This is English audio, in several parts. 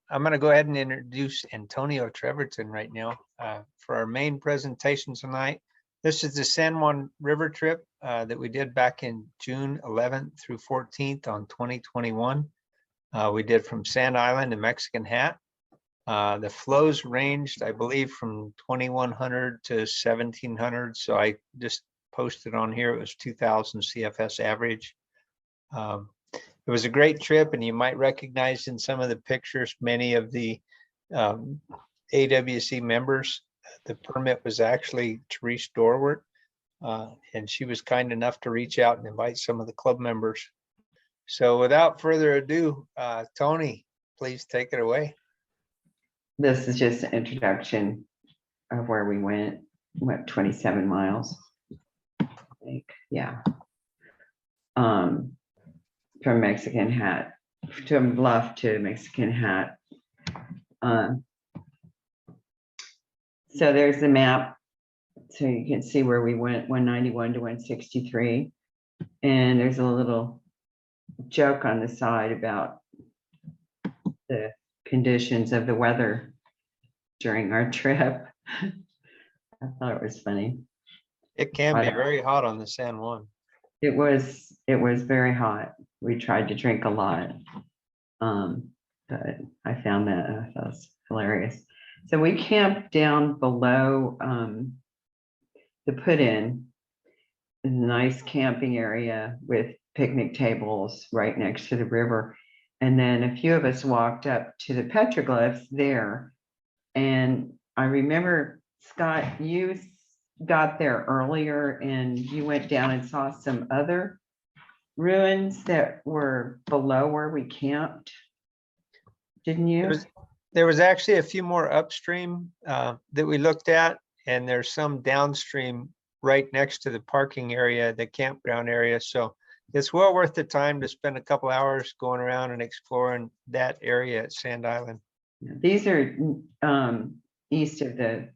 I'm going to go ahead and introduce Antonio Treverton right now for our main presentation tonight. This is the San Juan River trip that we did back in June 11th through 14th on 2021. We did from Sand Island to Mexican Hat. The flows ranged, I believe, from 2100 to 1700. So I just posted on here, it was 2000 CFS average. It was a great trip, and you might recognize in some of the pictures many of the AWC members. The permit was actually Therese Dorwart, and she was kind enough to reach out and invite some of the club members. So without further ado, Tony, please take it away. This is just an introduction of where we went 27 miles, I think. Yeah. From Mexican Hat to Bluff to Mexican Hat. So there's the map. So you can see where we went, 191 to 163. And there's a little joke on the side about the conditions of the weather during our trip. I thought it was funny. It can be very hot on the San Juan. It was very hot. We tried to drink a lot, but I found that was hilarious. So we camped down below the put-in, a nice camping area with picnic tables right next to the river. And then a few of us walked up to the petroglyphs there. And I remember, Scott, you got there earlier and you went down and saw some other ruins that were below where we camped, didn't you? There was actually a few more upstream that we looked at, and there's some downstream right next to the parking area, the campground area. So it's well worth the time to spend a couple hours going around and exploring that area at Sand Island. These are east of the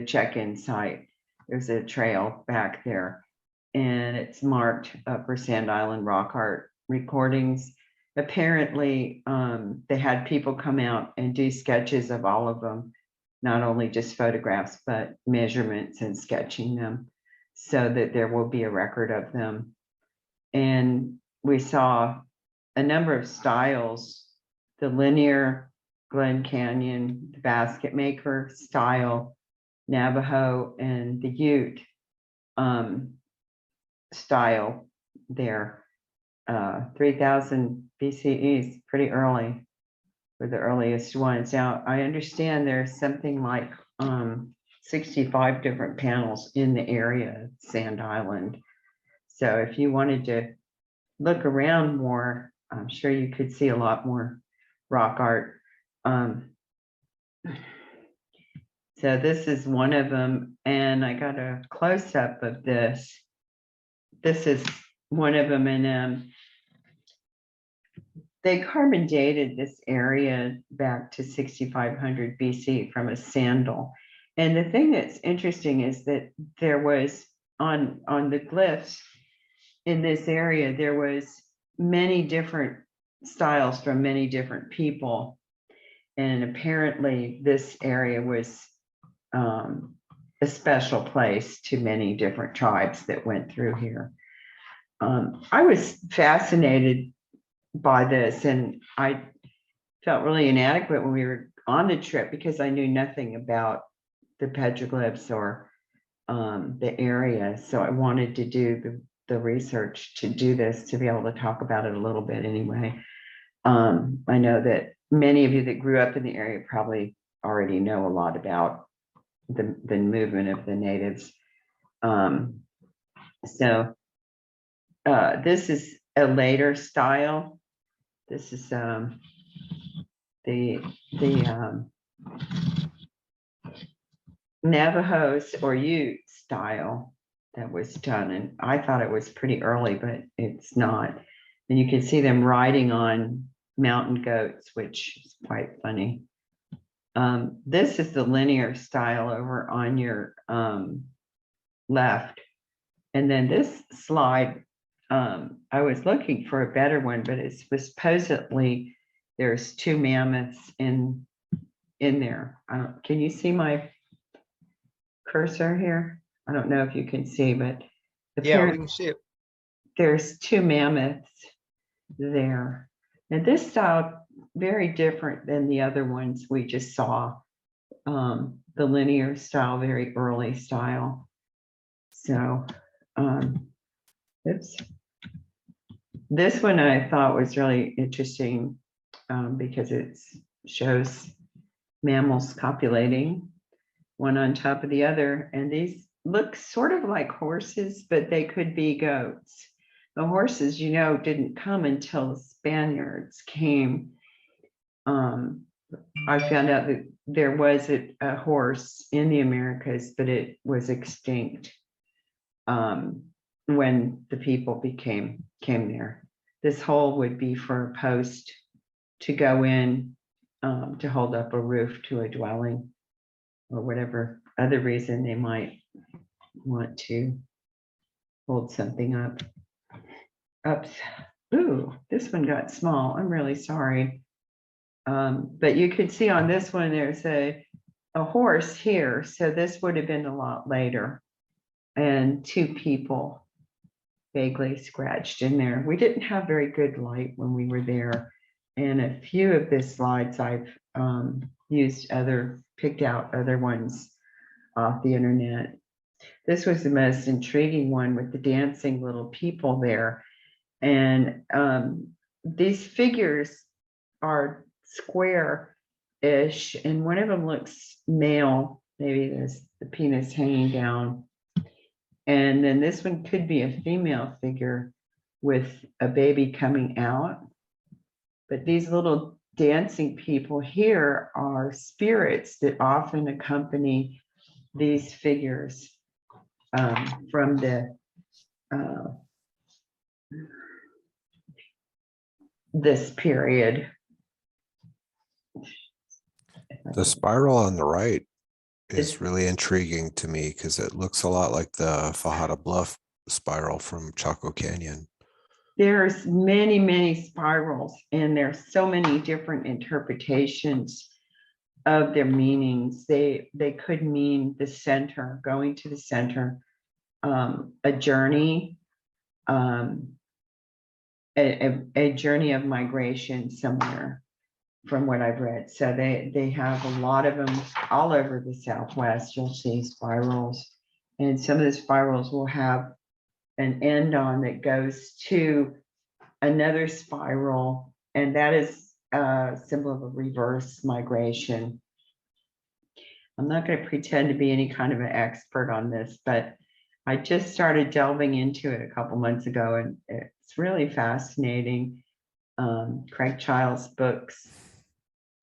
check-in site. There's a trail back there, and it's marked Upper Sand Island Rock Art Recordings. Apparently, they had people come out and do sketches of all of them, not only just photographs, but measurements and sketching them so that there will be a record of them. And we saw a number of styles, the linear, Glen Canyon, the basket maker style, Navajo, and the Ute style there. 3000 BCE is pretty early, were the earliest ones. Now, I understand there's something like 65 different panels in the area, Sand Island. So if you wanted to look around more, I'm sure you could see a lot more rock art. So this is one of them, and I got a close-up of this. This is one of them, and they carbon dated this area back to 6500 BC from a sandal. And the thing that's interesting is that there was on the glyphs in this area, there was many different styles from many different people. And apparently this area was a special place to many different tribes that went through here. I was fascinated by this, and I felt really inadequate when we were on the trip because I knew nothing about the petroglyphs or the area. So I wanted to do the research to do this, to be able to talk about it a little bit anyway. I know that many of you that grew up in the area probably already know a lot about the movement of the natives. So this is a later style. This is the Navajos or Ute style that was done, and I thought it was pretty early, but it's not. And you can see them riding on mountain goats, which is quite funny. This is the linear style over on your left. And then this slide, I was looking for a better one, but it was supposedly there's 2 mammoths in there. Can you see my cursor here? I don't know if you can see, but Yeah, we can see it. there's 2 mammoths there. And this style, very different than the other ones we just saw. The linear style, very early style. So, oops. This one I thought was really interesting because it shows mammals copulating one on top of the other. And these look sort of like horses, but they could be goats. The horses, you know, didn't come until the Spaniards came. I found out that there was a horse in the Americas, but it was extinct when the people came there. This hole would be for a post to go in to hold up a roof to a dwelling or whatever other reason they might want to hold something up. Oops. Ooh, this one got small. I'm really sorry. But you could see on this one, there's a horse here. So this would have been a lot later. And 2 people vaguely scratched in there. We didn't have very good light when we were there. And a few of the slides I've picked out other ones off the internet. This was the most intriguing one with the dancing little people there. And these figures are square-ish, and one of them looks male. Maybe there's the penis hanging down. And then this one could be a female figure with a baby coming out. But these little dancing people here are spirits that often accompany these figures from this period. The spiral on the right is really intriguing to me because it looks a lot like the Fajada Bluff spiral from Chaco Canyon. There's many, many spirals, and there's so many different interpretations of their meanings. They could mean the center, going to the center, a journey, a journey of migration somewhere, from what I've read. So they have a lot of them all over the Southwest. You'll see spirals, and some of the spirals will have an end on that goes to another spiral, and that is a symbol of a reverse migration. I'm not going to pretend to be any kind of an expert on this, but I just started delving into it a couple months ago, and it's really fascinating. Craig Child's books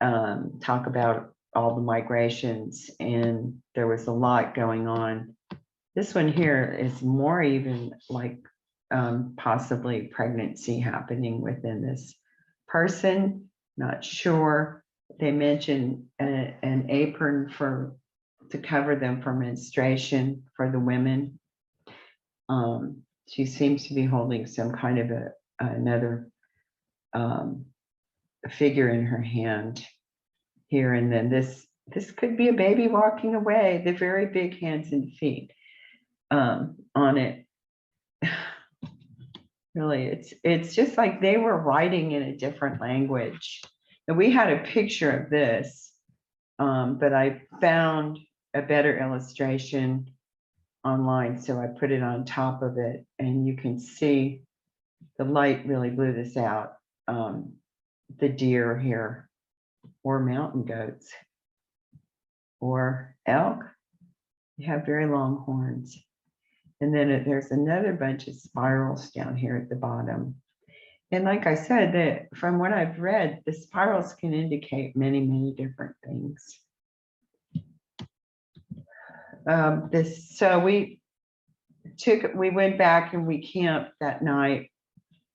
talk about all the migrations, and there was a lot going on. This one here is more even like possibly pregnancy happening within this person. Not sure. They mentioned an apron to cover them for menstruation for the women. She seems to be holding some kind of another figure in her hand here, and then this could be a baby walking away. The very big hands and feet on it. Really, it's just like they were writing in a different language. And we had a picture of this, but I found a better illustration online, so I put it on top of it, and you can see the light really blew this out. The deer here, or mountain goats, or elk. They have very long horns. And then there's another bunch of spirals down here at the bottom. And like I said, that from what I've read, the spirals can indicate many, many different things. So we went back and we camped that night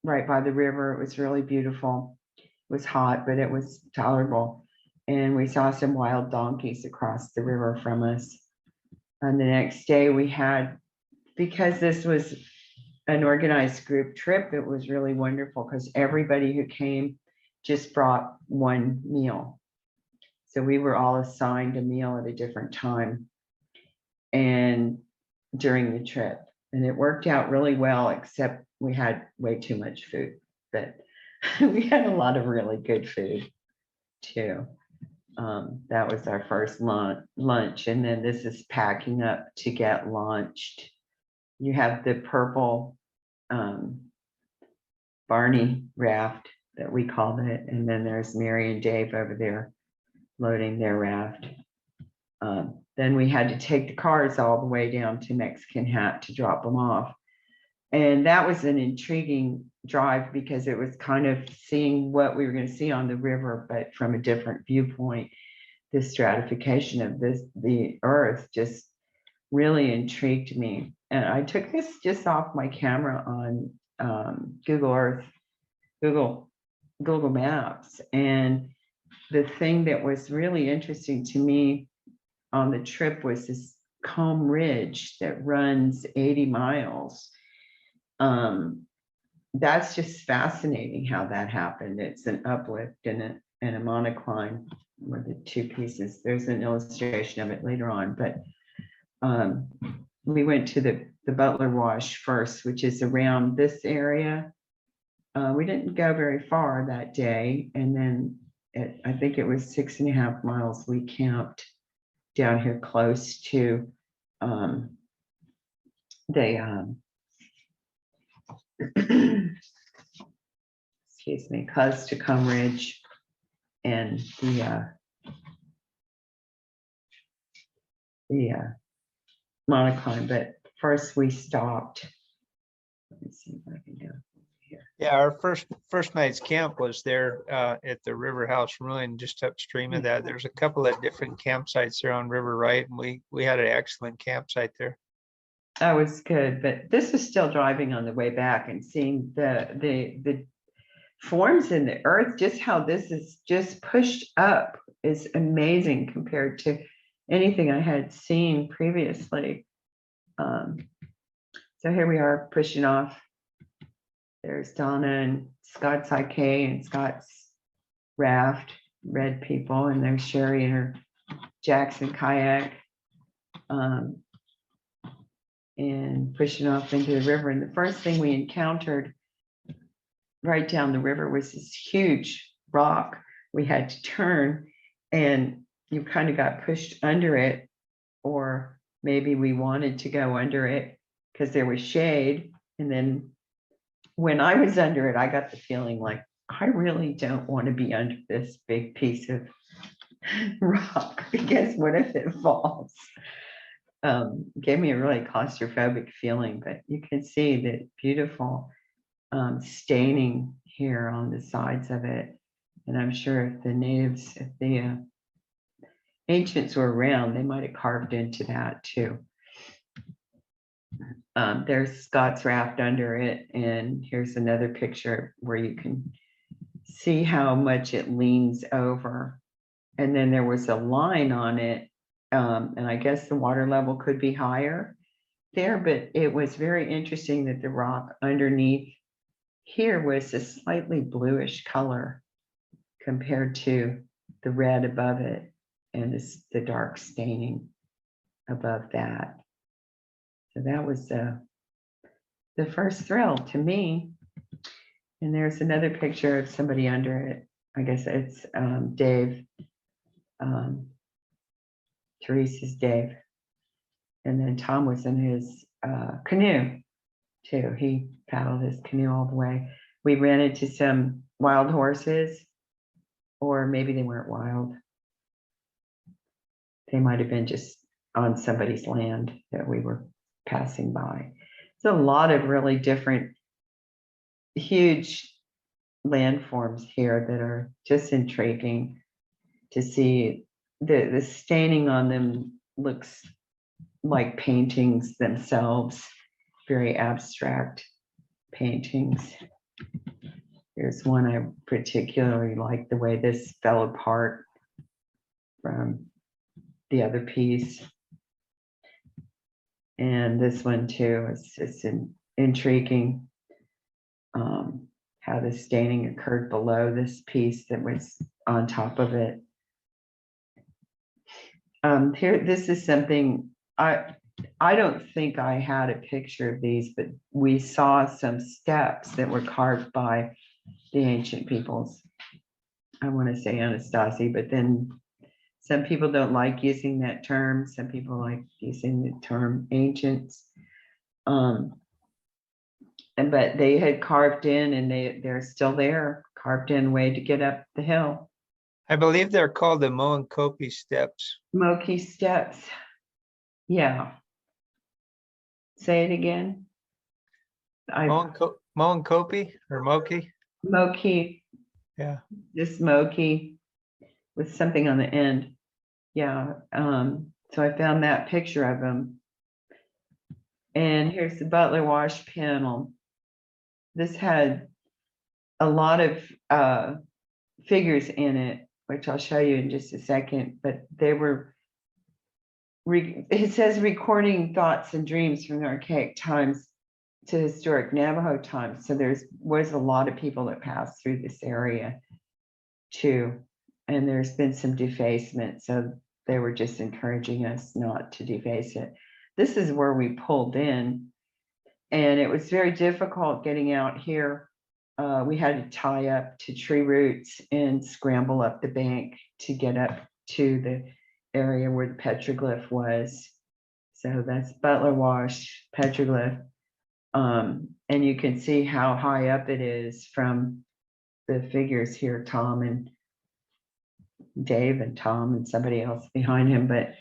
right by the river. It was really beautiful. It was hot, but it was tolerable. And we saw some wild donkeys across the river from us. And the next day we had, because this was an organized group trip, it was really wonderful because everybody who came just brought one meal. So we were all assigned a meal at a different time and during the trip. And it worked out really well, except we had way too much food, but we had a lot of really good food too. That was our first lunch. And then this is packing up to get launched. You have the purple Barney raft that we called it. And then there's Mary and Dave over there loading their raft. Then we had to take the cars all the way down to Mexican Hat to drop them off. And that was an intriguing drive because it was kind of seeing what we were going to see on the river, but from a different viewpoint. The stratification of the earth just really intrigued me. And I took this just off my camera on Google Earth, Google Maps. And the thing that was really interesting to me on the trip was this Combe Ridge that runs 80 miles. That's just fascinating how that happened. It's an uplift and a monocline with the two pieces. There's an illustration of it later on, but we went to the Butler Wash first, which is around this area. We didn't go very far that day. And then I think it was 6.5 miles. We camped down here close to excuse me, close to Combe Ridge and the monocline. But first we stopped. Let me see if I can go here. Yeah, our first night's camp was there at the River House Ruin, just upstream of that. There's a couple of different campsites there on River Right, and we had an excellent campsite there. That was good, but this is still driving on the way back and seeing the forms in the earth, just how this is just pushed up is amazing compared to anything I had seen previously. So here we are pushing off. There's Donna and Scott's IK and Scott's raft, red people, and there's Sherry and her Jackson kayak. And pushing off into the river. And the first thing we encountered right down the river was this huge rock. We had to turn and you kind of got pushed under it, or maybe we wanted to go under it because there was shade. And then when I was under it, I got the feeling like, I really don't want to be under this big piece of rock because what if it falls? Gave me a really claustrophobic feeling, but you can see the beautiful staining here on the sides of it. And I'm sure if the natives, if the ancients were around, they might have carved into that too. There's Scott's raft under it. And here's another picture where you can see how much it leans over. And then there was a line on it. And I guess the water level could be higher there, but it was very interesting that the rock underneath here was a slightly bluish color compared to the red above it and the dark staining above that. So that was the first thrill to me. And there's another picture of somebody under it. I guess it's Dave. Teresa's Dave. And then Tom was in his canoe too. He paddled his canoe all the way. We ran into some wild horses, or maybe they weren't wild. They might have been just on somebody's land that we were passing by. It's a lot of really different, huge landforms here that are just intriguing to see. The staining on them looks like paintings themselves, very abstract paintings. Here's one I particularly like, the way this fell apart from the other piece. And this one too, it's intriguing how the staining occurred below this piece that was on top of it. Here, this is something I don't think I had a picture of these, but we saw some steps that were carved by the ancient peoples. I want to say Anasazi, but then some people don't like using that term. Some people like using the term ancients. But they had carved in, and they're still there, carved in way to get up the hill. I believe they're called the Moenkopi steps. Moki steps. Yeah. Say it again. Moenkopi or Moki? Moki, Yeah. this Moki with something on the end. Yeah. So I found that picture of them. And here's the Butler Wash panel. This had a lot of figures in it, which I'll show you in just a second, but they were, it says recording thoughts and dreams from the archaic times to historic Navajo times. So was a lot of people that passed through this area too. And there's been some defacement. So they were just encouraging us not to deface it. This is where we pulled in, and it was very difficult getting out here. We had to tie up to tree roots and scramble up the bank to get up to the area where the petroglyph was. So that's Butler Wash petroglyph. And you can see how high up it is from the figures here, Tom and Dave and Tom and somebody else behind him. But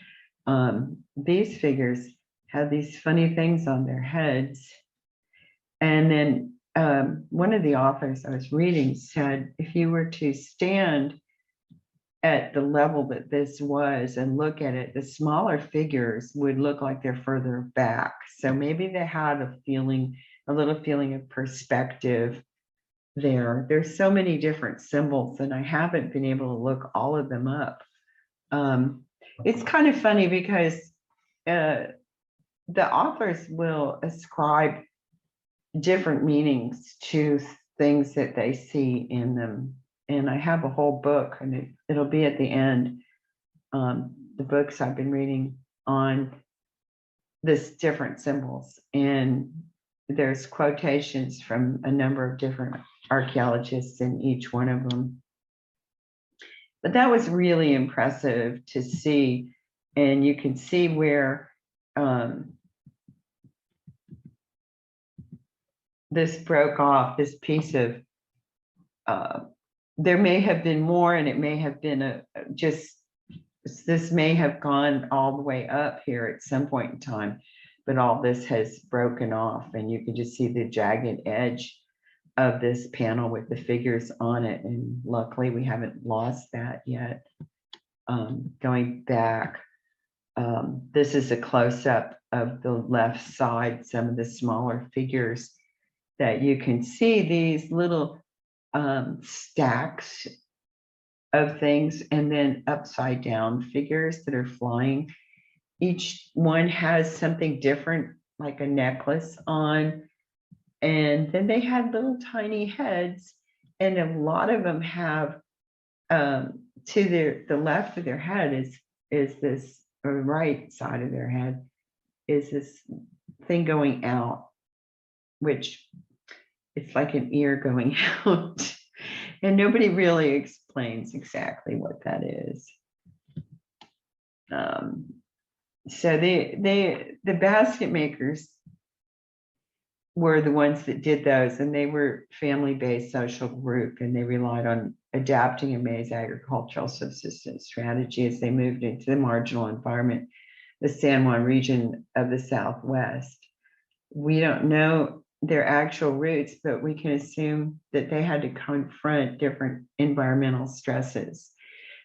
these figures had these funny things on their heads. And then one of the authors I was reading said, if you were to stand at the level that this was and look at it, the smaller figures would look like they're further back. So maybe they had a little feeling of perspective there. There's so many different symbols, and I haven't been able to look all of them up. It's kind of funny because the authors will ascribe different meanings to things that they see in them. And I have a whole book, and it'll be at the end. The books I've been reading on this different symbols, and there's quotations from a number of different archaeologists in each one of them. But that was really impressive to see, and you can see where this broke off, this piece of, there may have been more, and it may have been this may have gone all the way up here at some point in time, but all this has broken off, and you can just see the jagged edge of this panel with the figures on it. And luckily we haven't lost that yet. Going back, this is a close-up of the left side, some of the smaller figures that you can see, these little stacks of things, and then upside down figures that are flying. Each one has something different, like a necklace on, and then they had little tiny heads, and a lot of them have to the left of their head is this, or the right side of their head is this thing going out, which it's like an ear going out, and nobody really explains exactly what that is. So the basket makers were the ones that did those, and they were family-based social group, and they relied on adapting a maize agricultural subsistence strategy as they moved into the marginal environment, the San Juan region of the Southwest. We don't know their actual roots, but we can assume that they had to confront different environmental stresses.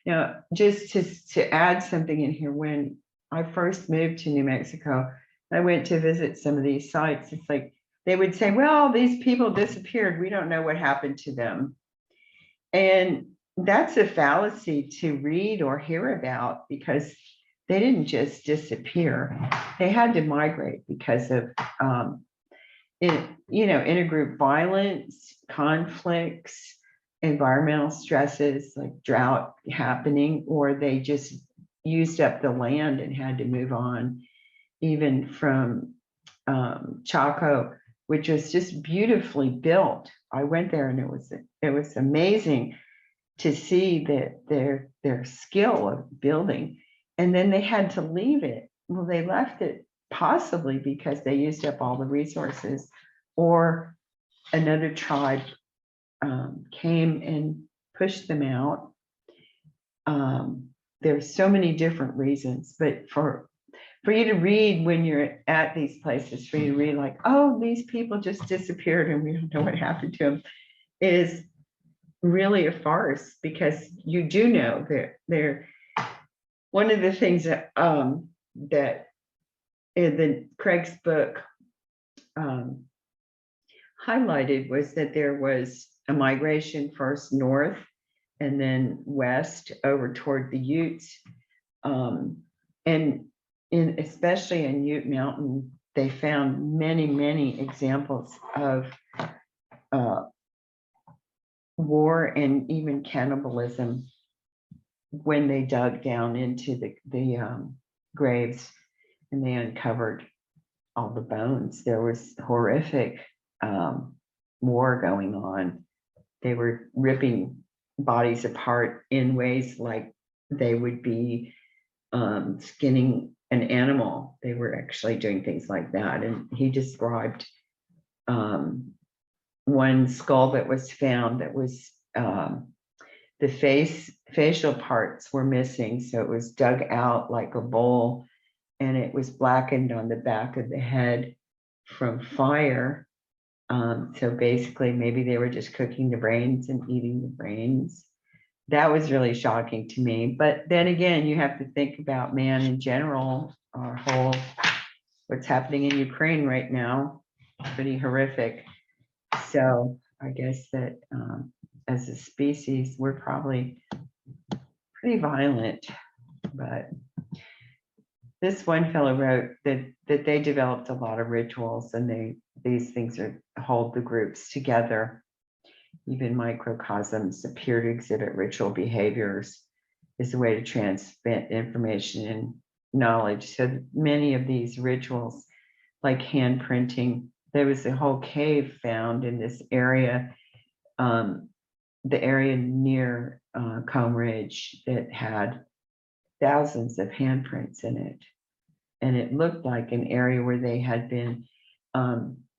Now, just to add something in here, when I first moved to New Mexico, I went to visit some of these sites. It's like they would say, well, these people disappeared. We don't know what happened to them. And that's a fallacy to read or hear about, because they didn't just disappear. They had to migrate because of intergroup violence, conflicts, environmental stresses like drought happening, or they just used up the land and had to move on, even from Chaco, which was just beautifully built. I went there and it was amazing to see that their skill of building, and then they had to leave it. Well, they left it possibly because they used up all the resources, or another tribe came and pushed them out. There's so many different reasons, but for you to read when you're at these places, for you to read like, oh, these people just disappeared and we don't know what happened to them, is really a farce, because you do know that they're one of the things that that in the Craig's book highlighted was that there was a migration first north and then west over toward the Utes, and especially in Ute Mountain, they found many examples of war and even cannibalism when they dug down into the graves and they uncovered all the bones. There was horrific war going on. They were ripping bodies apart in ways like they would be skinning an animal. They were actually doing things like that. And he described one skull that was found that was the facial parts were missing. So it was dug out like a bowl, and it was blackened on the back of the head from fire. So basically, maybe they were just cooking the brains and eating the brains. That was really shocking to me. But then again, you have to think about man in general, our whole, what's happening in Ukraine right now, pretty horrific. So I guess that as a species, we're probably pretty violent. But this one fellow wrote that they developed a lot of rituals, and these things hold the groups together. Even microcosms appear to exhibit ritual behaviors as a way to transmit information and knowledge. So many of these rituals, like hand printing, there was a whole cave found in this area, the area near Combe Ridge, that had thousands of handprints in it. And it looked like an area where they had been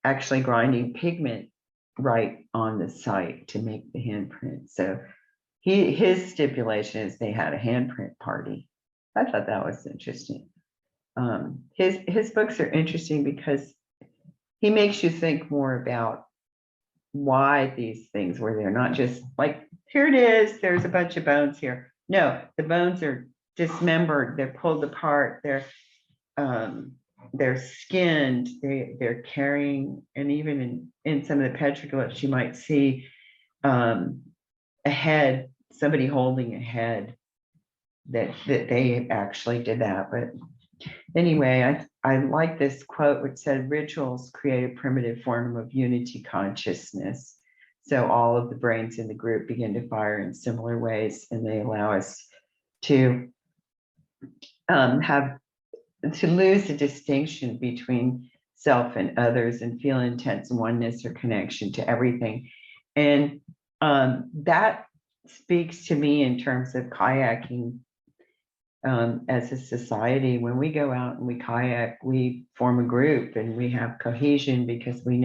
actually grinding pigment right on the site to make the handprint. So his stipulation is they had a handprint party. I thought that was interesting. His books are interesting because he makes you think more about why these things were there, not just like, here it is, there's a bunch of bones here. No, the bones are dismembered, they're pulled apart, they're skinned, they're carrying, and even in some of the petroglyphs, you might see a head, somebody holding a head, that they actually did that. But anyway, I like this quote, which said, rituals create a primitive form of unity consciousness. So all of the brains in the group begin to fire in similar ways, and they allow us to lose the distinction between self and others and feel intense oneness or connection to everything. And that speaks to me in terms of kayaking. As a society, when we go out and we kayak, we form a group and we have cohesion because we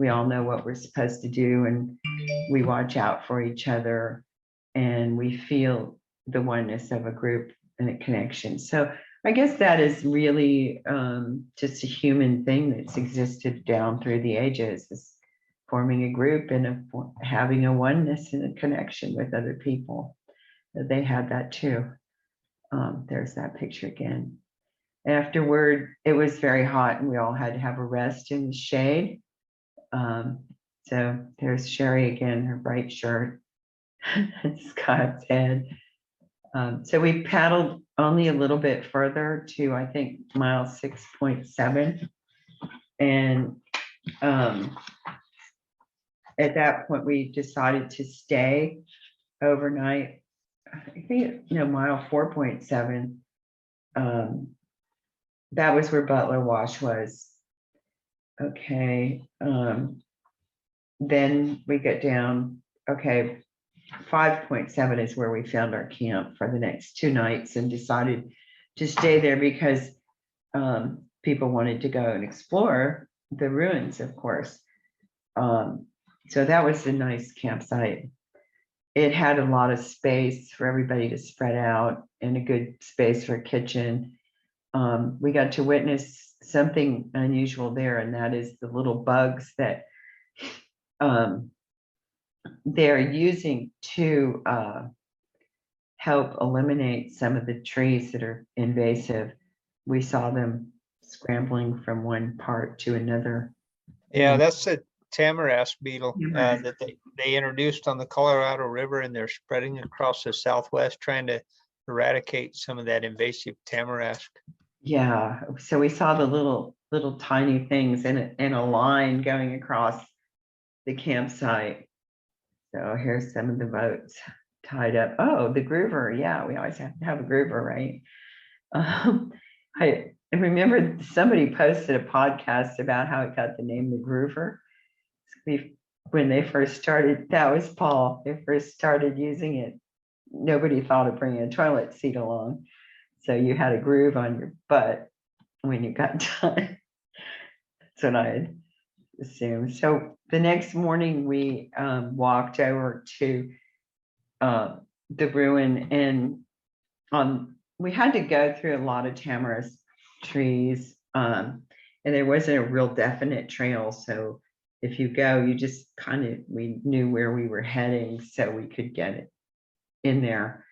all know what we're supposed to do, and we watch out for each other, and we feel the oneness of a group and a connection. So I guess that is really just a human thing that's existed down through the ages, is forming a group and having a oneness and a connection with other people. They had that too. There's that picture again. Afterward, it was very hot and we all had to have a rest in the shade. So there's Sherry again, her bright shirt, and Scott's head. So we paddled only a little bit further to, I think, mile 6.7. And At that point, we decided to stay overnight. I think, mile 4.7. That was where Butler Wash was. Okay. Then we get down. Okay. 5.7 is where we found our camp for the next 2 nights and decided to stay there because people wanted to go and explore the ruins, of course. So that was a nice campsite. It had a lot of space for everybody to spread out and a good space for a kitchen. We got to witness something unusual there, and that is the little bugs that they're using to help eliminate some of the trees that are invasive. We saw them scrambling from one part to another. Yeah, that's the tamarask beetle Tamarask. that they introduced on the Colorado River, and they're spreading across the Southwest, trying to eradicate some of that invasive tamarask. Yeah, so we saw the little tiny things in a line going across the campsite. So here's some of the boats tied up. Oh, the groover. Yeah, we always have to have a groover, right? I remember somebody posted a podcast about how it got the name the groover. When they first started, that was Paul. They first started using it. Nobody thought of bringing a toilet seat along. So you had a groove on your butt when you got done. That's what I had assumed. So the next morning we walked over to the ruin, and we had to go through a lot of tamarask trees, and there wasn't a real definite trail. So if you go, you just we knew where we were heading, so we could get it in there.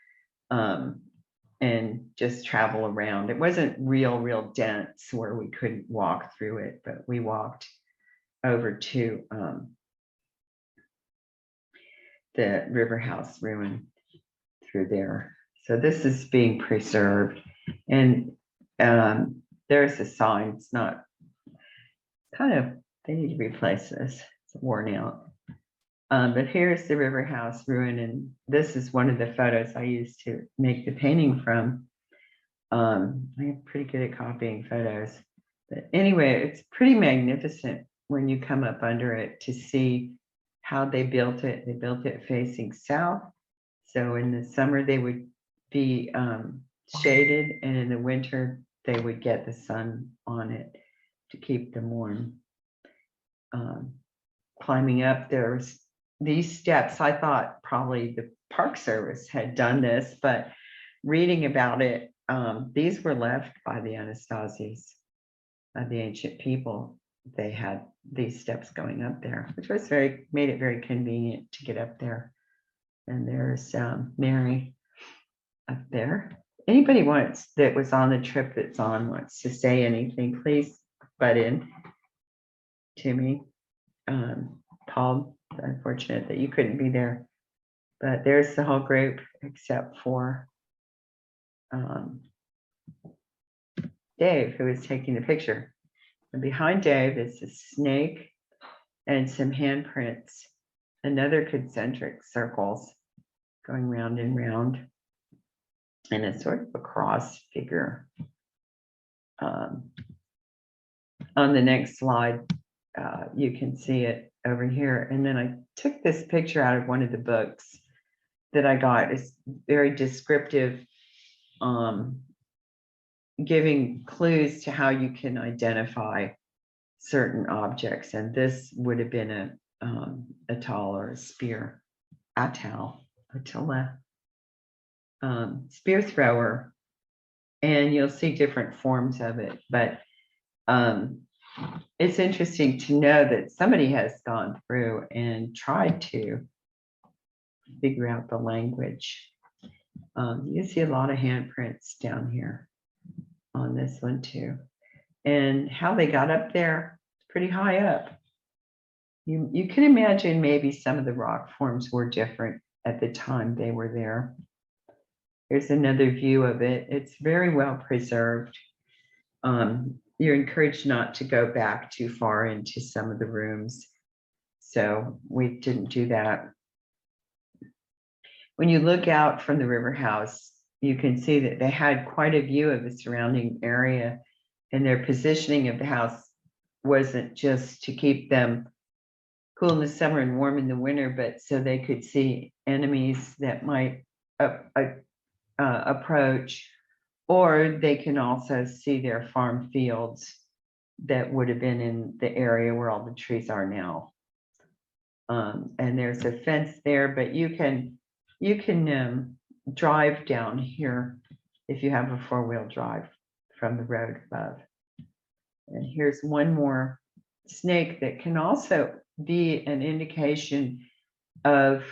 And just travel around. It wasn't real dense where we couldn't walk through it, but we walked over to the River House ruin through there. So this is being preserved, and there's a sign. It's not they need to replace this. It's worn out. But here's the River House ruin, and this is one of the photos I used to make the painting from. I'm pretty good at copying photos, but anyway, it's pretty magnificent when you come up under it to see how they built it. They built it facing south, so in the summer they would be shaded, and in the winter they would get the sun on it to keep them warm. Climbing up, there's these steps. I thought probably the Park Service had done this, but reading about it, these were left by the Anasazis, by the ancient people. They had these steps going up there, which was made it very convenient to get up there. And there's Mary up there. Anybody that was on the trip wants to say anything, please butt in to me. Paul, unfortunate that you couldn't be there, but there's the whole group except for Dave, who is taking the picture. And behind Dave is a snake and some handprints, another concentric circles going round and round, and a sort of a cross figure. On the next slide, you can see it over here. And then I took this picture out of one of the books that I got. It's very descriptive, giving clues to how you can identify certain objects. And this would have been a atol or a spear, attila, spear thrower. And you'll see different forms of it, but it's interesting to know that somebody has gone through and tried to figure out the language. You see a lot of handprints down here on this one too. And how they got up there, it's pretty high up. You can imagine maybe some of the rock forms were different at the time they were there. Here's another view of it. It's very well preserved. you're encouraged not to go back too far into some of the rooms. So we didn't do that. When you look out from the river house, you can see that they had quite a view of the surrounding area, and their positioning of the house wasn't just to keep them cool in the summer and warm in the winter, but so they could see enemies that might approach, or they can also see their farm fields that would have been in the area where all the trees are now. And there's a fence there, but you can drive down here if you have a four-wheel drive from the road above. And here's one more snake that can also be an indication of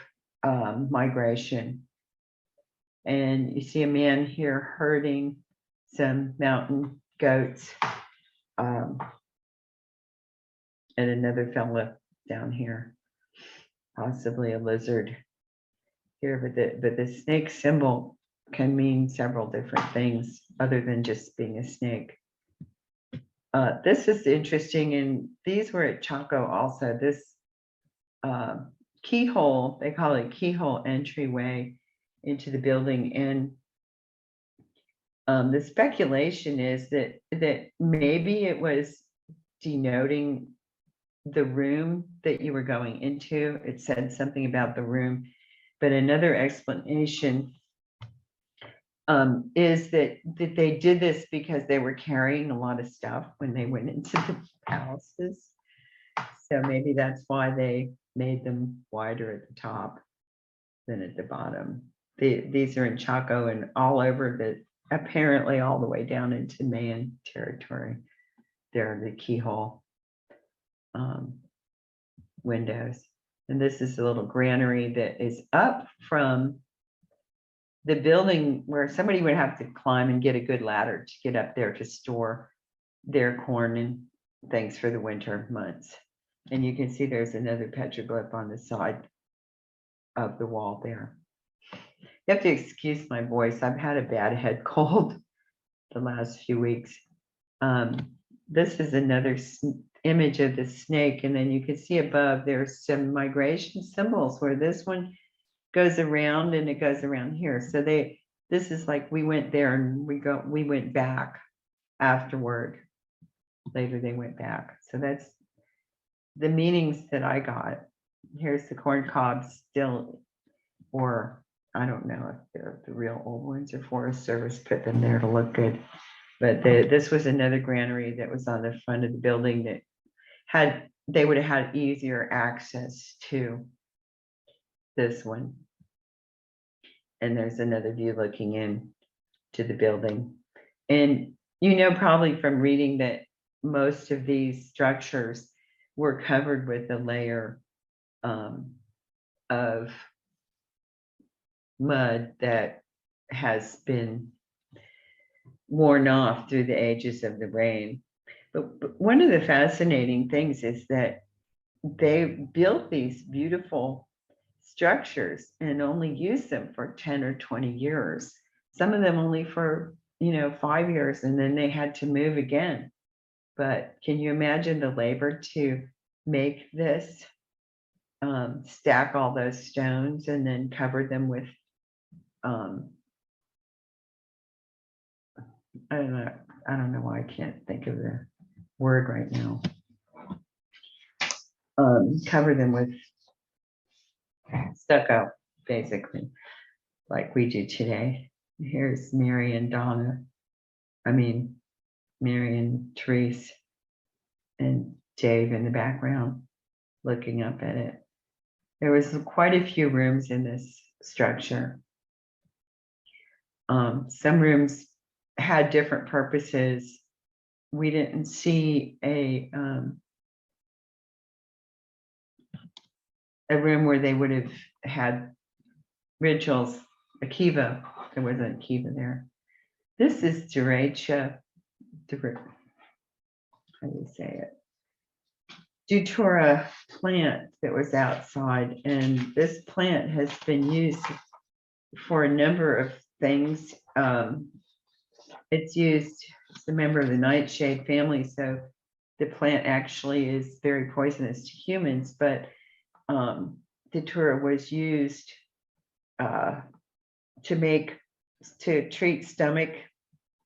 migration. And you see a man here herding some mountain goats, and another fella down here, possibly a lizard here, but the snake symbol can mean several different things other than just being a snake. This is interesting, and these were at Chaco also. This keyhole, they call it keyhole entryway into the building, and the speculation is that maybe it was denoting the room that you were going into. It said something about the room, but another explanation is that they did this because they were carrying a lot of stuff when they went into the palaces. So maybe that's why they made them wider at the top than at the bottom. These are in Chaco and all over apparently all the way down into Mayan territory. They're the keyhole windows. And this is a little granary that is up from the building where somebody would have to climb and get a good ladder to get up there to store their corn and things for the winter months. And you can see there's another petroglyph on the side of the wall there. You have to excuse my voice. I've had a bad head cold the last few weeks. This is another image of the snake, and then you can see above there's some migration symbols where this one goes around and it goes around here. So this is like we went there and we went back afterward. Later they went back. So that's the meanings that I got. Here's the corn cobs still, or I don't know if they're the real old ones or Forest Service put them there to look good. But this was another granary that was on the front of the building that they would have had easier access to this one. And there's another view looking in to the building. And you know, probably from reading that most of these structures were covered with a layer of mud that has been worn off through the ages of the rain. But one of the fascinating things is that they built these beautiful structures and only used them for 10 or 20 years. Some of them only for 5 years, and then they had to move again. But can you imagine the labor to make this, stack all those stones and then cover them with I don't know why I can't think of the word right now. Cover them with stucco, basically, like we do today. Here's Mary and Donna. Mary and Therese and Dave in the background looking up at it. There was quite a few rooms in this structure. Some rooms had different purposes. We didn't see a room where they would have had rituals, a kiva. There wasn't a kiva there. This is Duratia, how do you say it? Datura plant that was outside, and this plant has been used for a number of things. It's used It's a member of the nightshade family, so the plant actually is very poisonous to humans, but datura was used to treat stomach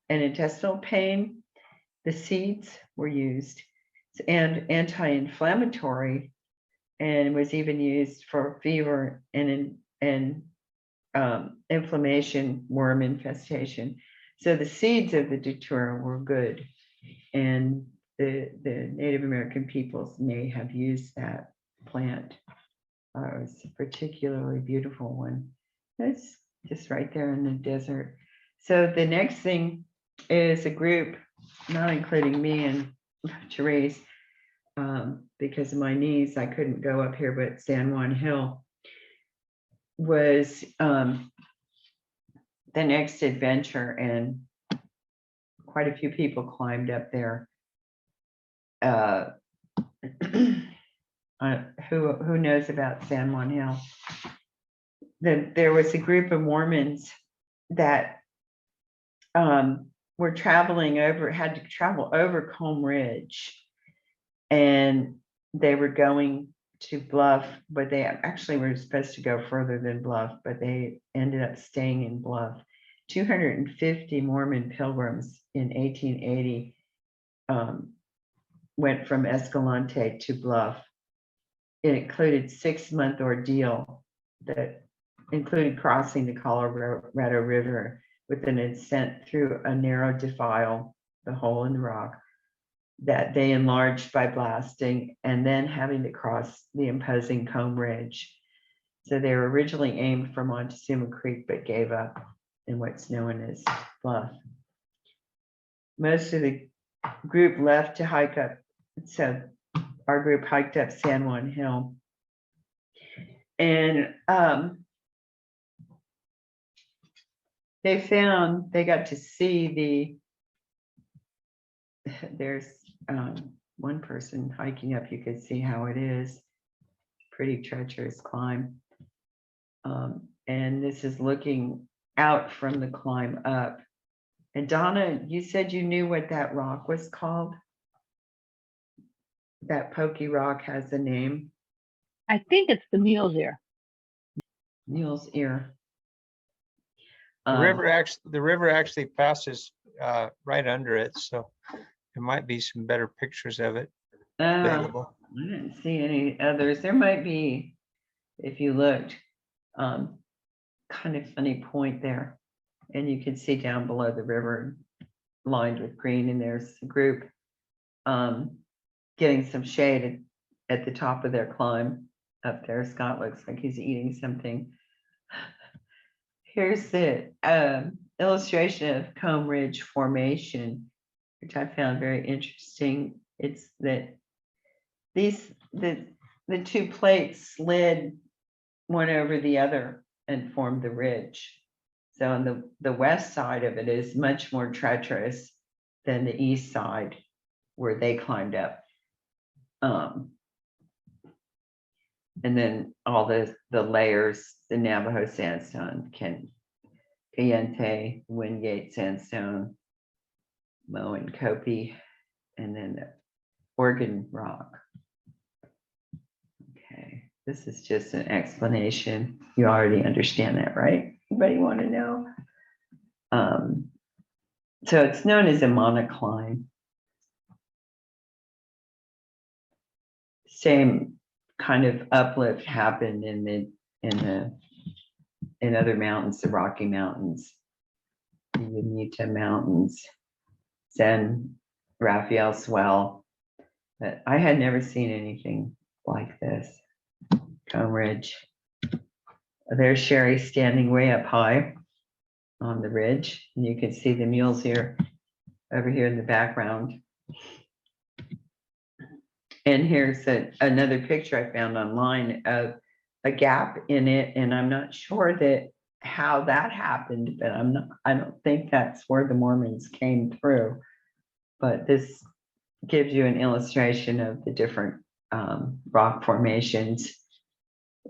and intestinal pain. The seeds were used, and anti-inflammatory, and was even used for fever and inflammation, worm infestation. So the seeds of the datura were good, and the Native American peoples may have used that plant. It was a particularly beautiful one. It's just right there in the desert. So the next thing is a group, not including me and Therese, because of my knees, I couldn't go up here, but San Juan Hill was the next adventure, and quite a few people climbed up there. Who knows about San Juan Hill? There was a group of Mormons that were traveling over, had to travel over Combe Ridge, and they were going to Bluff, but they actually were supposed to go further than Bluff, but they ended up staying in Bluff. 250 Mormon pilgrims in 1880 went from Escalante to Bluff. It included a 6-month ordeal that included crossing the Colorado River with an ascent through a narrow defile, the hole in the rock, that they enlarged by blasting, and then having to cross the imposing Combe Ridge. So they were originally aimed for Montezuma Creek, but gave up in what's known as Bluff. Most of the group left to hike up. So our group hiked up San Juan Hill, and they got to see there's one person hiking up. You could see how it is. Pretty treacherous climb. And this is looking out from the climb up. And Donna, you said you knew what that rock was called? That pokey rock has a name. I think it's the mule's ear. Mule's ear. The river actually passes right under it, so there might be some better pictures of it available. I didn't see any others. There might be, if you looked, kind of funny point there. And you can see down below the river lined with green, and there's a group getting some shade at the top of their climb up there. Scott looks like he's eating something. Here's the illustration of Combe Ridge Formation, which I found very interesting. It's that the two plates slid one over the other and formed the ridge. So on the west side of it is much more treacherous than the east side where they climbed up. And then all the layers, the Navajo sandstone, Cayente, Wingate sandstone, Moen Kopi, and then the Oregon rock. Okay, this is just an explanation. You already understand that, right? Anybody want to know? So it's known as a monocline. Same kind of uplift happened in other mountains, the Rocky Mountains, the Uinta Mountains, San Rafael Swell. But I had never seen anything like this. Combe Ridge. There's Sherry standing way up high on the ridge, and you can see the mules here, over here in the background. And here's another picture I found online of a gap in it, and I'm not sure how that happened, but I don't think that's where the Mormons came through. But this gives you an illustration of the different rock formations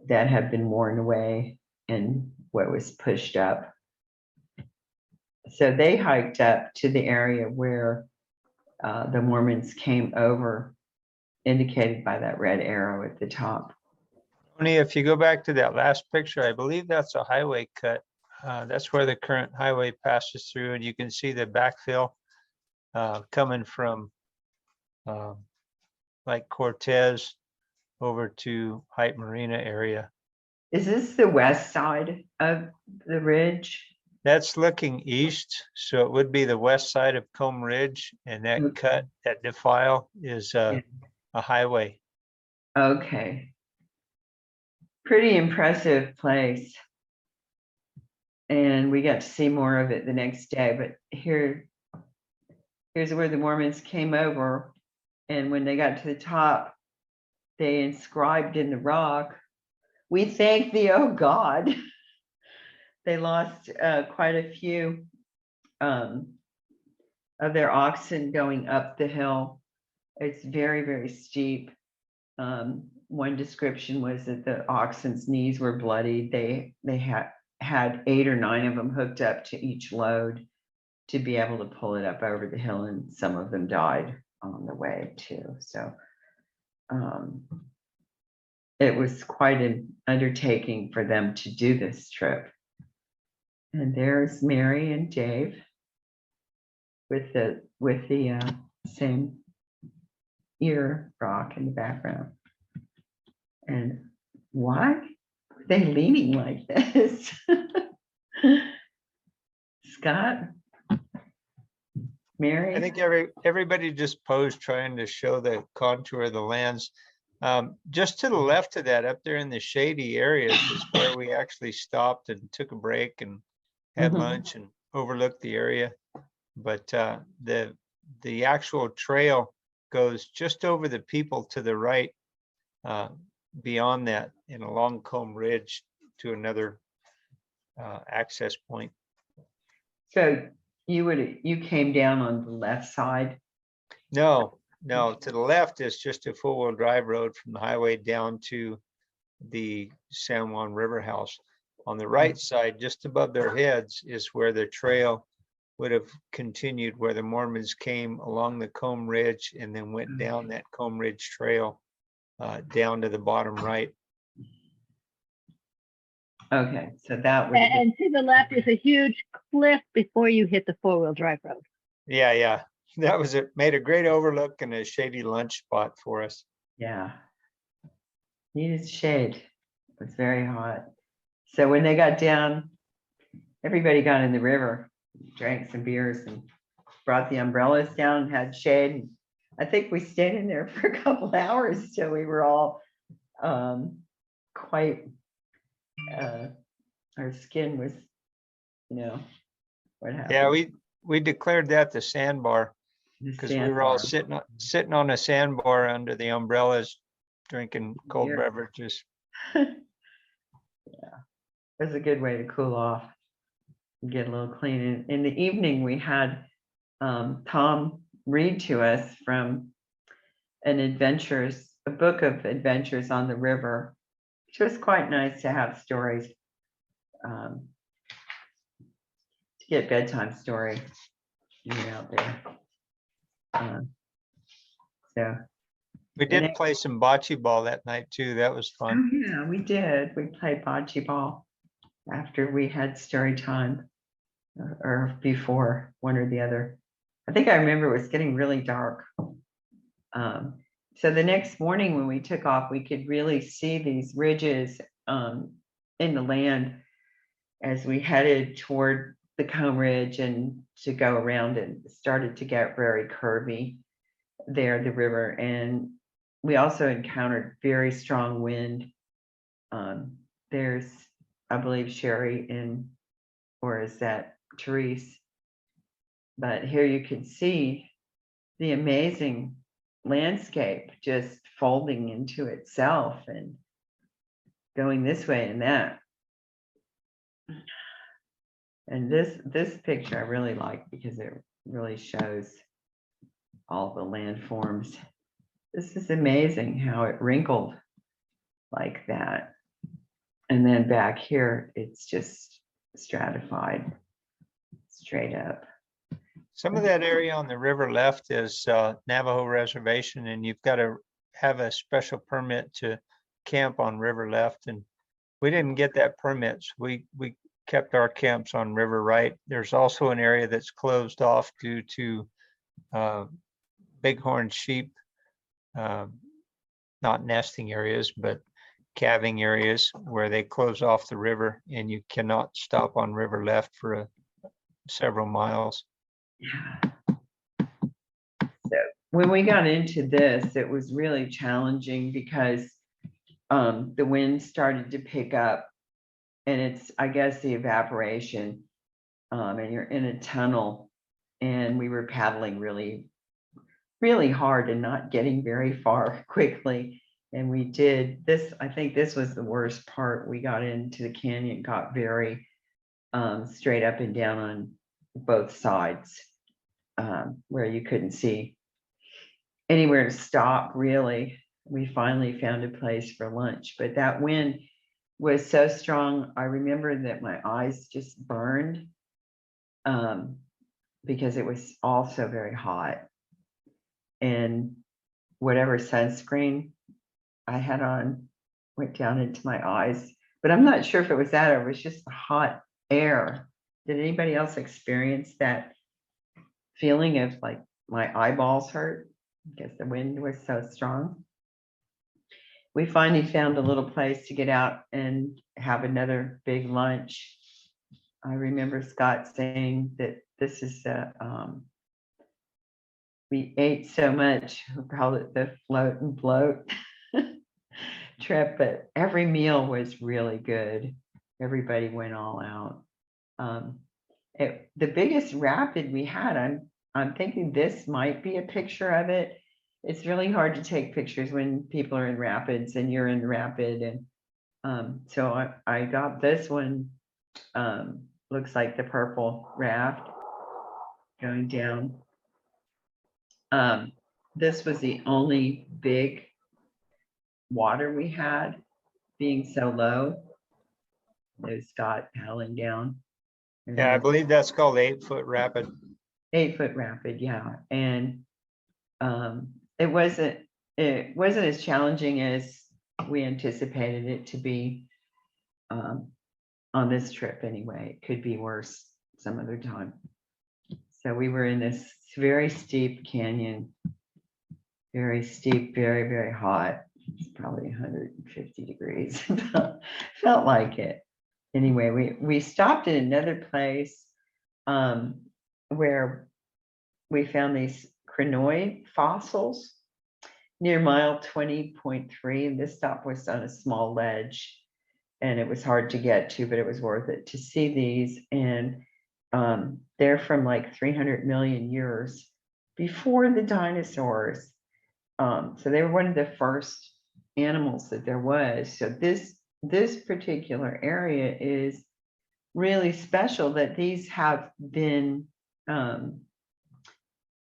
that have been worn away and what was pushed up. So they hiked up to the area where the Mormons came over, indicated by that red arrow at the top. Tony, if you go back to that last picture, I believe that's a highway cut. That's where the current highway passes through, and you can see the backfill coming from like Cortez over to Hype Marina area. Is this the west side of the ridge? That's looking east, so it would be the west side of Comb Ridge, and that Okay. cut, that defile is a highway. Okay. Pretty impressive place. And we got to see more of it the next day, but here's where the Mormons came over. And when they got to the top, they inscribed in the rock, "We thank thee, oh God." They lost quite a few of their oxen going up the hill. It's very, very steep. One description was that the oxen's knees were bloodied. They had 8 or 9 of them hooked up to each load to be able to pull it up over the hill, and some of them died on the way too. So it was quite an undertaking for them to do this trip. And there's Mary and Dave with the same ear rock in the background. And why are they leaning like this? Scott? Mary? I think everybody just posed trying to show the contour of the lands. Just to the left of that, up there in the shady areas, is where we actually stopped and took a break and had Mhm. lunch and overlooked the area. But the actual trail goes just over the people to the right, beyond that, in a long Comb Ridge to another access point. So you came down on the left side? No, to the left is just a four-wheel drive road from the highway down to the San Juan River House. On the right side, just above their heads, is where the trail would have continued, where the Mormons came along the Comb Ridge and then went down that Comb Ridge trail down to the bottom right. Okay, so that would, And to the left is a huge cliff before you hit the four-wheel drive road. Yeah. That was it. Made a great overlook and a shady lunch spot for us. yeah. Needed shade. It was very hot. So when they got down, everybody got in the river, drank some beers and brought the umbrellas down and had shade. And I think we stayed in there for a couple hours till we were all quite, our skin was, what happened? Yeah, we declared that the sandbar The because we were all sitting on a sandbar under the umbrellas, drinking cold Beer. beverages. Yeah, it was a good way to cool off and get a little clean. In the evening, we had Tom read to us from a book of adventures on the river, which was quite nice to have stories, to get bedtime story out there. So We did play some bocce ball that night too. That was fun. yeah, we did. We played bocce ball after we had story time, or before, one or the other. I think I remember it was getting really dark. So the next morning when we took off, we could really see these ridges in the land as we headed toward the Comb Ridge and to go around, and started to get very curvy there, the river. And we also encountered very strong wind. There's, I believe, Sherry or is that Therese? But here you can see the amazing landscape just folding into itself and going this way and that. And this picture I really like because it really shows all the landforms. This is amazing how it wrinkled like that. And then back here, it's just stratified. It's straight up. Some of that area on the river left is Navajo Reservation, and you've got to have a special permit to camp on river left. And we didn't get that permit. So we kept our camps on river right. There's also an area that's closed off due to bighorn sheep, not nesting areas, but calving areas where they close off the river, and you cannot stop on river left for several miles. So when we got into this, it was really challenging because the wind started to pick up, and it's, I guess, the evaporation, and you're in a tunnel, and we were paddling really, really hard and not getting very far quickly. And we did this, I think this was the worst part. We got into the canyon, got very straight up and down on both sides, where you couldn't see anywhere to stop, really. We finally found a place for lunch, but that wind was so strong. I remember that my eyes just burned because it was also very hot. And whatever sunscreen I had on went down into my eyes, but I'm not sure if it was that or it was just the hot air. Did anybody else experience that feeling of like my eyeballs hurt because the wind was so strong? We finally found a little place to get out and have another big lunch. I remember Scott saying that this is we ate so much, we called it the float and bloat trip, but every meal was really good. Everybody went all out. The biggest rapid we had, I'm thinking this might be a picture of it. It's really hard to take pictures when people are in rapids and you're in the rapid. And so I got this one, looks like the purple raft going down. This was the only big water we had, being so low. There's Scott paddling down. Yeah, I believe that's called 8-foot rapid. 8-foot rapid, yeah. And it wasn't as challenging as we anticipated it to be on this trip anyway. It could be worse some other time. So we were in this very steep canyon, very steep, very, very hot. It's probably 150 degrees. Felt like it. Anyway, we stopped in another place where we found these crinoid fossils near mile 20.3. And this stop was on a small ledge and it was hard to get to, but it was worth it to see these. And they're from like 300 million years before the dinosaurs. So they were one of the first animals that there was. So this particular area is really special that these have been,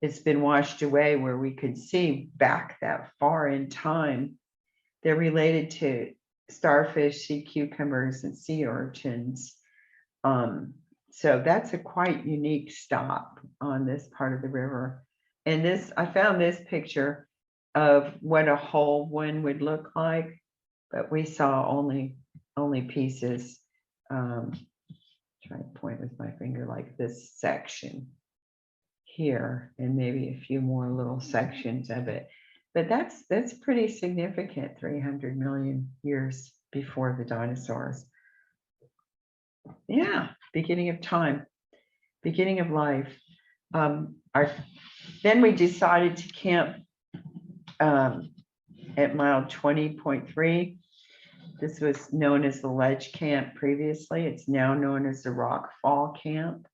it's been washed away where we could see back that far in time. They're related to starfish, sea cucumbers, and sea urchins. So that's a quite unique stop on this part of the river. And this, I found this picture of what a whole one would look like, but we saw only pieces. Try to point with my finger like this section here, and maybe a few more little sections of it. But that's pretty significant, 300 million years before the dinosaurs. Yeah, beginning of time, beginning of life. Then we decided to camp at mile 20.3. This was known as the ledge camp previously. It's now known as the rock fall camp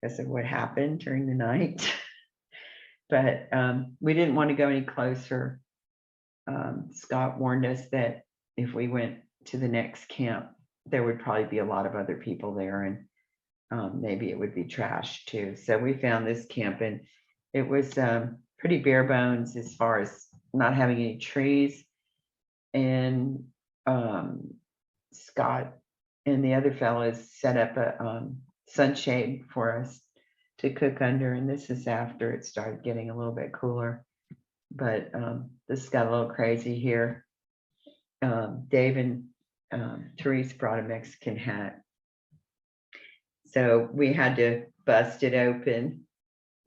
because of what happened during the night. But we didn't want to go any closer. Scott warned us that if we went to the next camp, there would probably be a lot of other people there and maybe it would be trashed too. So we found this camp and it was pretty bare bones as far as not having any trees. And Scott and the other fellows set up sunshade for us to cook under, and this is after it started getting a little bit cooler. But this got a little crazy here. Dave and Therese brought a Mexican hat. So we had to bust it open.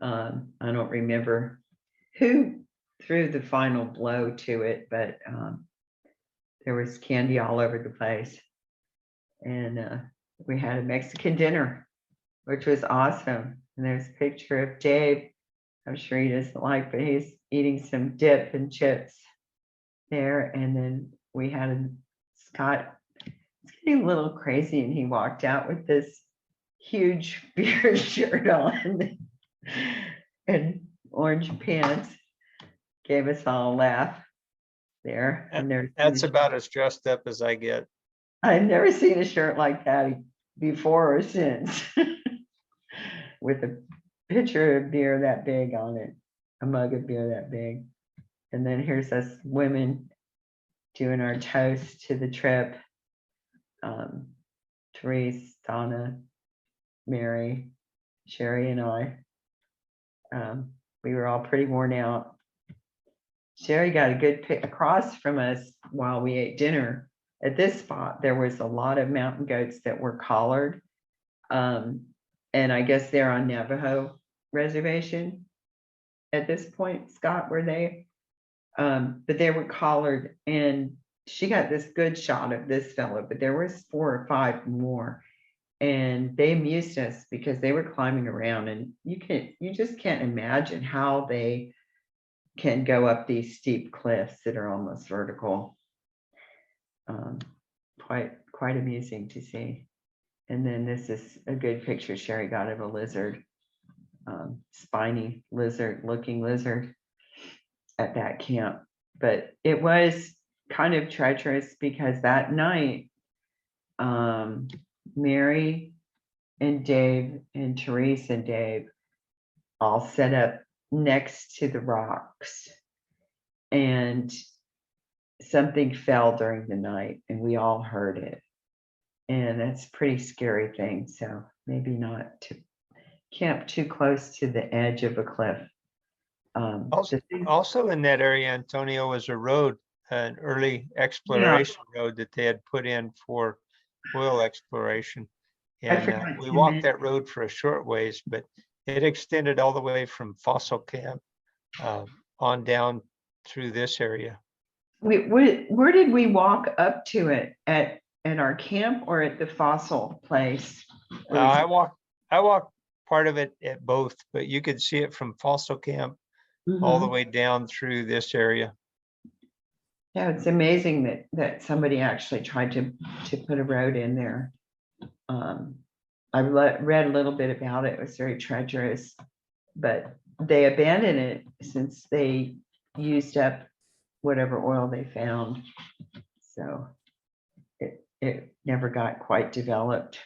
I don't remember who threw the final blow to it, but there was candy all over the place. And we had a Mexican dinner, which was awesome. And there's a picture of Dave. I'm sure he doesn't like, but he's eating some dip and chips there. And then we had Scott. It's getting a little crazy, and he walked out with this huge beard shirt on and orange pants. Gave us all a laugh there. That's about as dressed up as I get. I've never seen a shirt like that before or since. With a pitcher of beer that big on it, a mug of beer that big. And then here's us women doing our toast to the trip. Therese, Donna, Mary, Sherry, and I. We were all pretty worn out. Sherry got a good pick across from us while we ate dinner. At this spot, there was a lot of mountain goats that were collared. And I guess they're on Navajo reservation at this point. Scott, were they? But they were collared, and she got this good shot of this fellow, but there was 4 or 5 more. And they amused us because they were climbing around, and you just can't imagine how they can go up these steep cliffs that are almost vertical. Quite amusing to see. And then this is a good picture Sherry got of a lizard, spiny lizard looking lizard at that camp. But it was kind of treacherous because that night, Mary and Dave and Therese and Dave all set up next to the rocks, and something fell during the night, and we all heard it. And that's a pretty scary thing. So maybe not to camp too close to the edge of a cliff. Also in that area, Antonio, was a road, an early exploration road that they had put in for oil exploration. And we walked that road for a short ways, but it extended all the way from Fossil Camp on down through this area. Where did we walk up to it? At our camp or at the fossil place? I walked part of it at both, but you could see it from Fossil Camp all the way down through this area. Yeah, it's amazing that somebody actually tried to put a road in there. I read a little bit about it. It was very treacherous, but they abandoned it since they used up whatever oil they found. So it never got quite developed.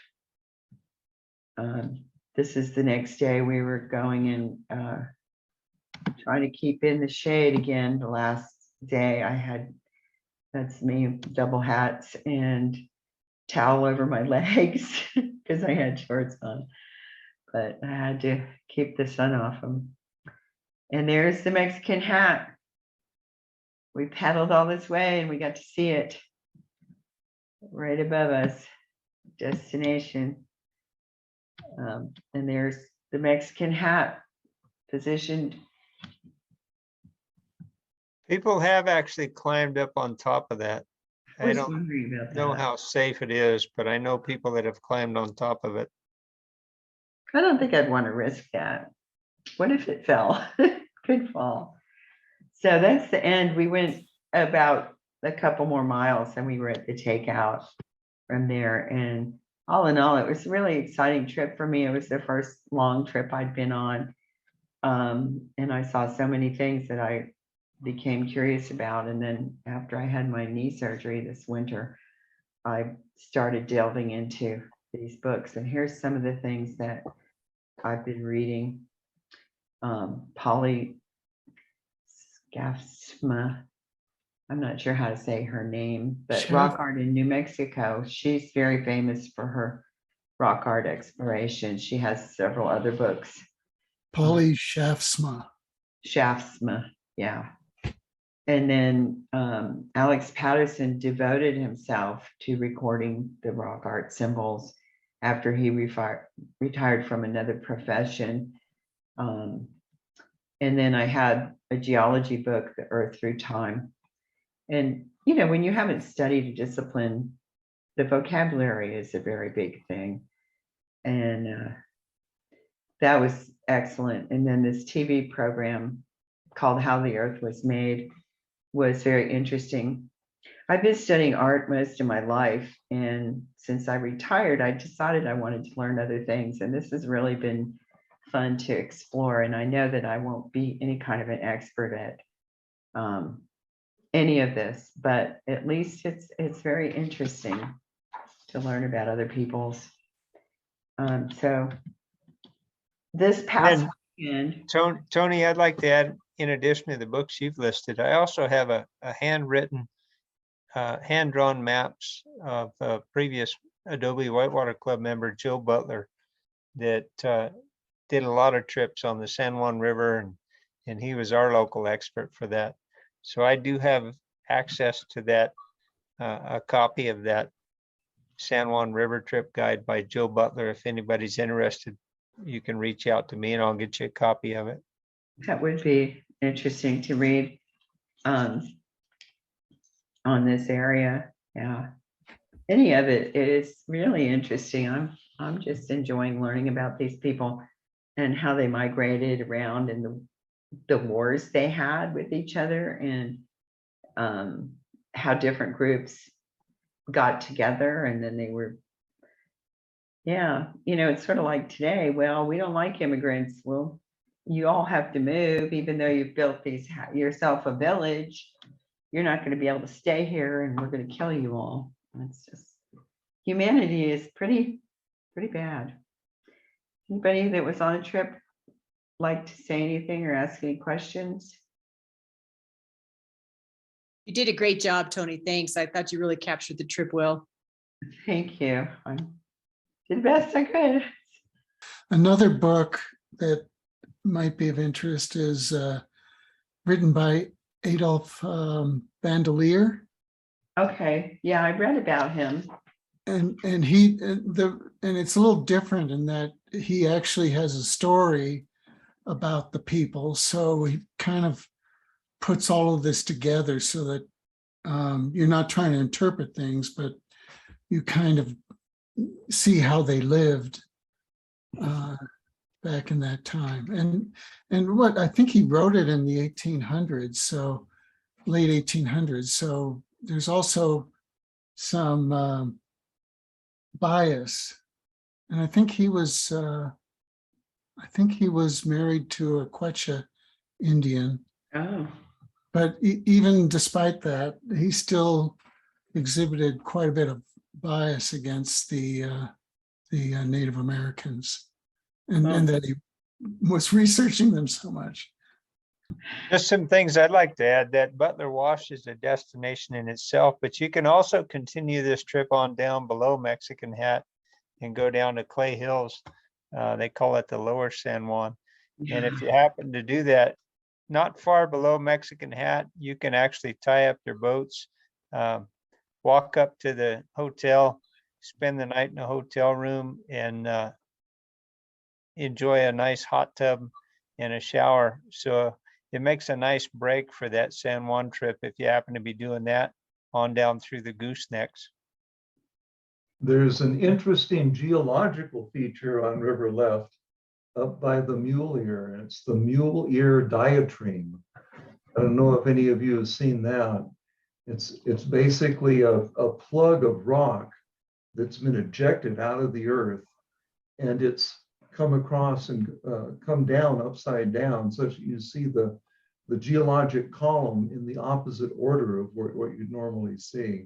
This is the next day. We were going and trying to keep in the shade again. The last day that's me, double hats and towel over my legs because I had shorts on, but I had to keep the sun off them. And there's the Mexican hat. We paddled all this way and we got to see it right above us, destination. And there's the Mexican hat positioned. People have actually climbed up on top of that. I don't know how safe it is, but I know people that have climbed on top of it. I don't think I'd want to risk that. What if it fell? Could fall. So that's the end. We went about a couple more miles and we were at the takeout from there. And all in all, it was a really exciting trip for me. It was the first long trip I'd been on. And I saw so many things that I became curious about. And then after I had my knee surgery this winter, I started delving into these books. And here's some of the things that I've been reading. Polly Scafsma, I'm not sure how to say her name, but Sure. rock art in New Mexico. She's very famous for her rock art exploration. She has several other books. Polly Shaftsma. Shaftsma, yeah. And then Alex Patterson devoted himself to recording the rock art symbols after he retired from another profession. And then I had a geology book, The Earth Through Time. And, you know, when you haven't studied a discipline, the vocabulary is a very big thing. And that was excellent. And then this TV program called How the Earth Was Made was very interesting. I've been studying art most of my life. And since I retired, I decided I wanted to learn other things. And this has really been fun to explore. And I know that I won't be any kind of an expert at any of this, but at least it's very interesting to learn about other people's. So this past weekend, Tony, I'd like to add, in addition to the books you've listed, I also have a handwritten, hand-drawn maps of previous Adobe Whitewater Club member Joe Butler that did a lot of trips on the San Juan River, and he was our local expert for that. So I do have access to that, a copy of that San Juan River trip guide by Joe Butler. If anybody's interested, you can reach out to me and I'll get you a copy of it. that would be interesting to read on this area. Yeah. Any of it is really interesting. I'm just enjoying learning about these people and how they migrated around and the wars they had with each other, and how different groups got together, and then they were, yeah, you know, it's sort of like today, well, we don't like immigrants. Well, you all have to move, even though you've built yourself a village, you're not going to be able to stay here, and we're going to kill you all. It's just, humanity is pretty bad. Anybody that was on a trip like to say anything or ask any questions? You did a great job, Tony. Thanks. I thought you really captured the trip well. Thank you. I did the best I could. Another book that might be of interest is written by Adolf Bandelier. Okay, yeah, I read about him. And it's a little different in that he actually has a story about the people. So he kind of puts all of this together so that you're not trying to interpret things, but you kind of see how they lived back in that time. And what I think he wrote it in the 1800s, so late 1800s. So there's also some bias, and I think he was married to a Quechua Indian. Oh, But even despite that, he still exhibited quite a bit of bias against the Native Americans, and that he was researching them so much. Just some things I'd like to add, that Butler Wash is a destination in itself, but you can also continue this trip on down below Mexican Hat and go down to Clay Hills. They call it the Lower San Juan. And if you happen to do that, not far below Mexican Hat, you can actually tie up your boats, walk up to the hotel, spend the night in a hotel room, and enjoy a nice hot tub and a shower. So it makes a nice break for that San Juan trip if you happen to be doing that on down through the goosenecks. There's an interesting geological feature on River Left up by the Mule Ear, and it's the Mule Ear diatreme. I don't know if any of you have seen that. It's basically a plug of rock that's been ejected out of the earth, and it's come across and come down upside down, such that you see the geologic column in the opposite order of what you'd normally see.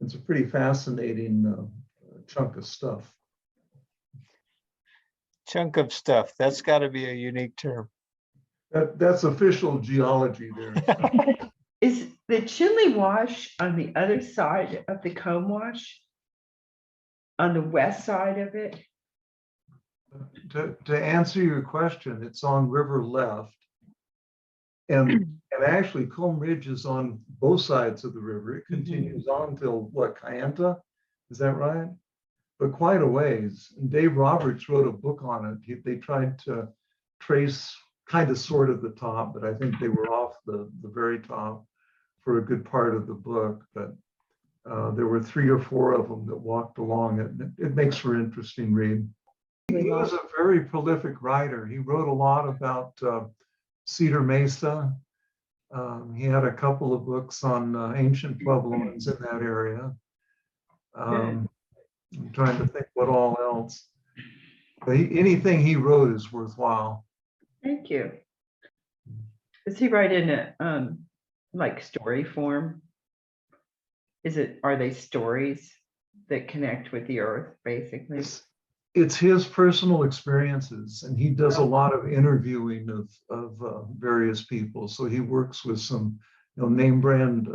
It's a pretty fascinating chunk of stuff. Chunk of stuff. That's got to be a unique term. That's official geology there. is the Chinle Wash on the other side of the Comb Wash? on the west side of it? To answer your question, it's on river left. And actually Comb Ridge is on both sides of the river. It continues on till what, Kayenta? Is that right? But quite a ways. And Dave Roberts wrote a book on it. They tried to trace kind of sort of the top, but I think they were off the very top for a good part of the book. But there were 3 or 4 of them that walked along it. It makes for an interesting read. He was a very prolific writer. He wrote a lot about Cedar Mesa. He had a couple of books on ancient Puebloans in that area. I'm trying to think what all else. But anything he wrote is worthwhile. Thank you. Does he write in a like story form? Are they stories that connect with the earth, basically? It's his personal experiences, and he does a lot of interviewing of various people. So he works with some, name brand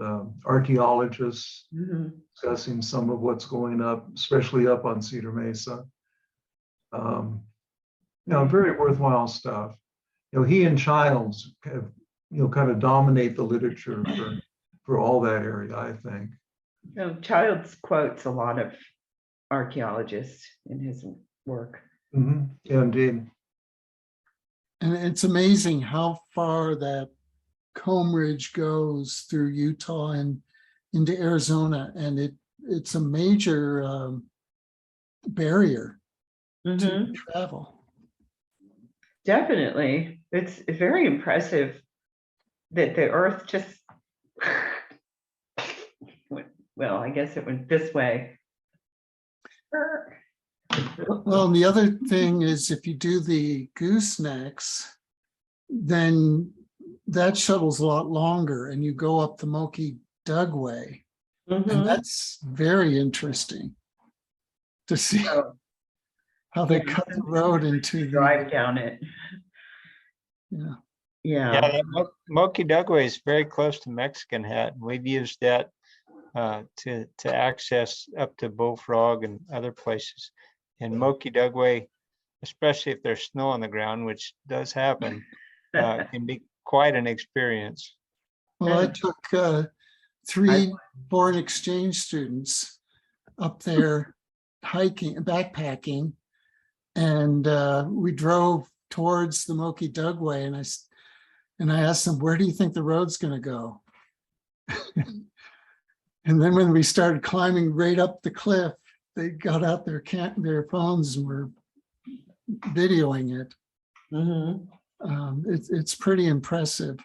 archaeologists, discussing some of what's going up, especially up on Cedar Mesa. Very worthwhile stuff. He and Childs have, kind of dominate the literature for all that area, I think. Childs quotes a lot of archaeologists in his work. Yeah, indeed. And it's amazing how far that Comb Ridge goes through Utah and into Arizona, and it's a major barrier to travel. Definitely. It's very impressive that the earth just, well, I guess it went this way. Well, and the other thing is if you do the goosenecks, then that shuttle's a lot longer and you go up the Moki Dugway. And that's very interesting to see how they cut the road into the drive down it. Yeah. Yeah. that Moki Dugway is very close to Mexican Hat, and we've used that to access up to Bullfrog and other places. And Moki Dugway, especially if there's snow on the ground, which does happen, can be quite an experience. Well, I took 3 foreign exchange students up there hiking, backpacking, and we drove towards the Moki Dugway, and I asked them, where do you think the road's going to go? And then when we started climbing right up the cliff, they got out their phones and were videoing it. It's pretty impressive.